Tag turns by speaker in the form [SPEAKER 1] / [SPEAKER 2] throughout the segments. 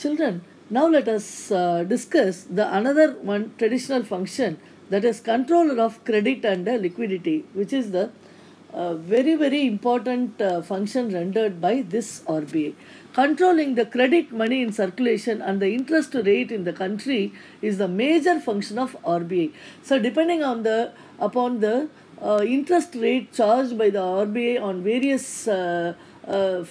[SPEAKER 1] Children, now let us discuss the another one traditional function, that is controller of credit and liquidity, which is the very important function rendered by this RBI. Controlling the credit money in circulation and the interest rate in the country is the major function of RBI. So depending on the upon the interest rate charged by the RBI on various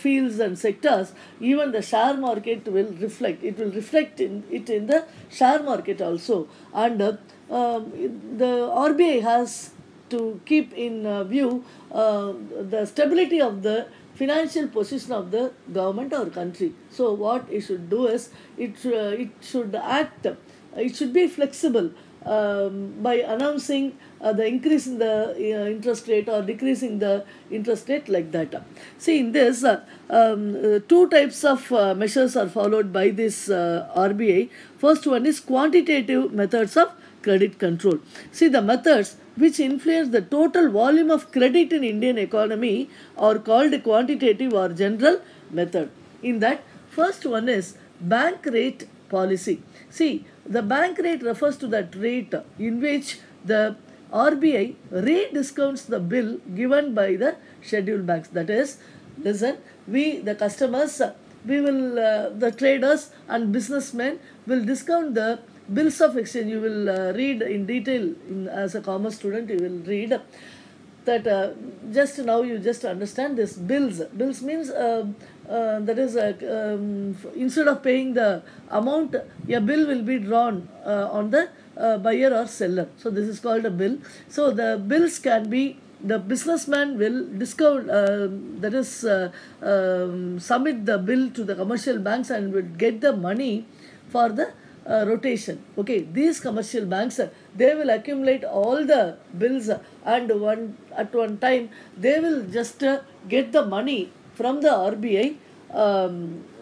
[SPEAKER 1] fields and sectors, even the share market will reflect. It will reflect in the share market also, and the RBI has to keep in view the stability of the financial position of the government or country. So what it should do is it should act. It should be flexible by announcing the increase in the interest rate or decreasing the interest rate, like that. See, in this, two types of measures are followed by this RBI. First one is quantitative methods of credit control. See, the methods which influence the total volume of credit in Indian economy are called quantitative or general method. In that, first one is bank rate policy. See, the bank rate refers to that rate in which the RBI rediscounts the bill given by the scheduled banks. That is, listen, we the customers, the traders and businessmen will discount the bills of exchange. You will read in detail as a commerce student. You will read that just now you just understand this bills. Bills means that is instead of paying the amount, a bill will be drawn on the buyer or seller. So this is called a bill. So the bills can be, the businessman will discount, that is submit the bill to the commercial banks and will get the money for the rotation. Okay, these commercial banks, they will accumulate all the bills, and at one time they will just get the money from the RBI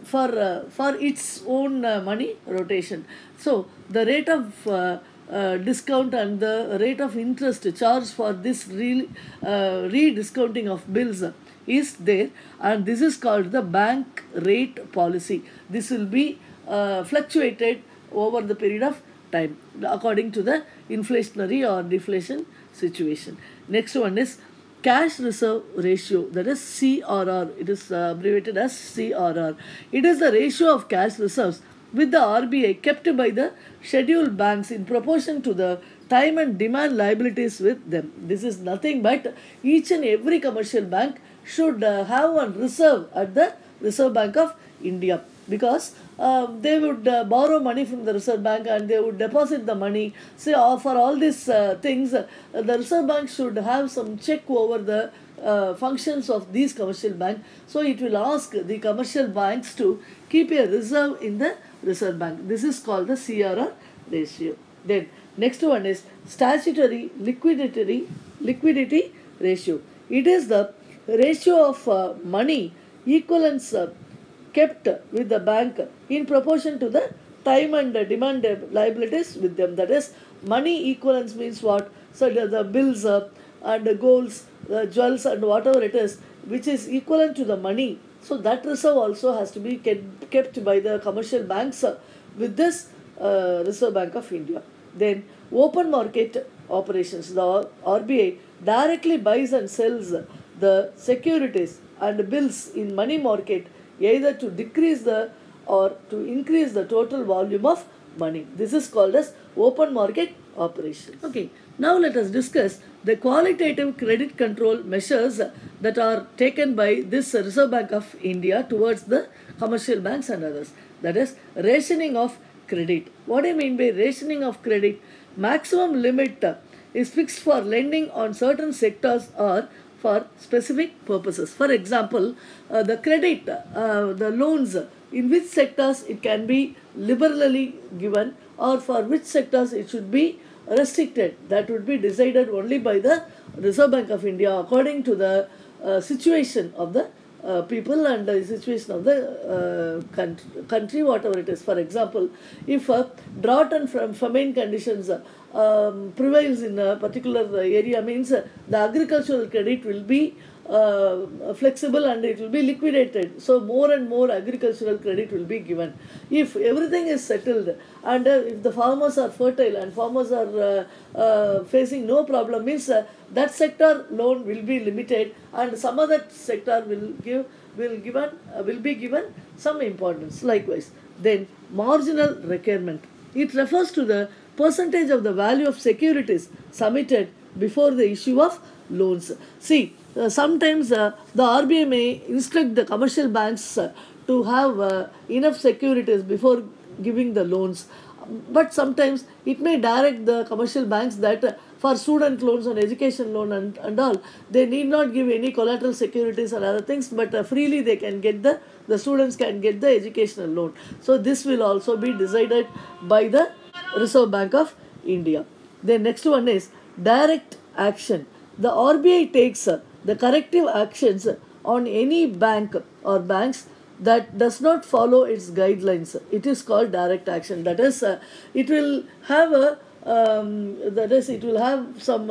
[SPEAKER 1] for its own money rotation. So the rate of discount and the rate of interest charged for this rediscounting of bills is there, and this is called the bank rate policy. This will be fluctuated over the period of time according to the inflationary or deflation situation. Next one is cash reserve ratio, that is CRR. It is abbreviated as CRR. It is the ratio of cash reserves with the RBI kept by the scheduled banks in proportion to the time and demand liabilities with them. This is nothing but each and every commercial bank should have one reserve at the Reserve Bank of India, because they would borrow money from the Reserve Bank and they would deposit the money. So for all these things, the Reserve Bank should have some check over the functions of these commercial banks. So it will ask the commercial banks to keep a reserve in the Reserve Bank. This is called the CRR ratio. Then next one is statutory liquidity ratio. It is the ratio of money equivalents kept with the bank in proportion to the time and demand liabilities with them. That is, money equivalence means what? So the bills and the golds, the jewels and whatever it is, which is equivalent to the money. So that reserve also has to be kept by the commercial banks with this Reserve Bank of India. Then open market operations. The RBI directly buys and sells the securities and bills in money market, either to decrease the or to increase the total volume of money. This is called as open market operations. Okay, now let us discuss the qualitative credit control measures that are taken by this Reserve Bank of India towards the commercial banks and others. That is, rationing of credit. What do you mean by rationing of credit? Maximum limit is fixed for lending on certain sectors or for specific purposes. For example, the credit, the loans, in which sectors it can be liberally given, or for which sectors it should be restricted. That would be decided only by the Reserve Bank of India according to the situation of the people and the situation of the country, whatever it is. For example, if a drought and famine conditions prevails in a particular area, means the agricultural credit will be flexible and it will be liquidated. So more and more agricultural credit will be given. If everything is settled and if the farmers are fertile and farmers are facing no problem, means that sector loan will be limited and some other sector will be given some importance. Likewise, then marginal requirement. It refers to the percentage of the value of securities submitted before the issue of loans. See, sometimes the RBI may instruct the commercial banks to have enough securities before giving the loans. But sometimes it may direct the commercial banks that for student loans and education loan and all, they need not give any collateral securities and other things, but freely they can get the students can get the educational loan. So this will also be decided by the Reserve Bank of India. The next one is direct action. The RBI takes the corrective actions on any bank or banks that does not follow its guidelines. It is called direct action. That is, it will have a it will have some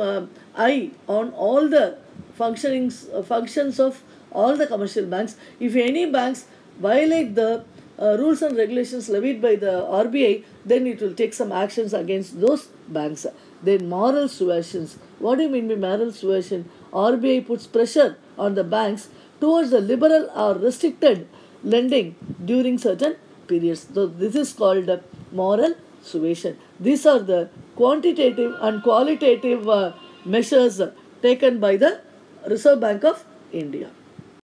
[SPEAKER 1] eye on all the functions of all the commercial banks. If any banks violate the rules and regulations levied by the RBI, then it will take some actions against those banks. Then moral suasion. What do you mean by moral suasion? RBI puts pressure on the banks towards the liberal or restricted lending during certain periods. So this is called moral suasion. These are the quantitative and qualitative measures taken by the Reserve Bank of India.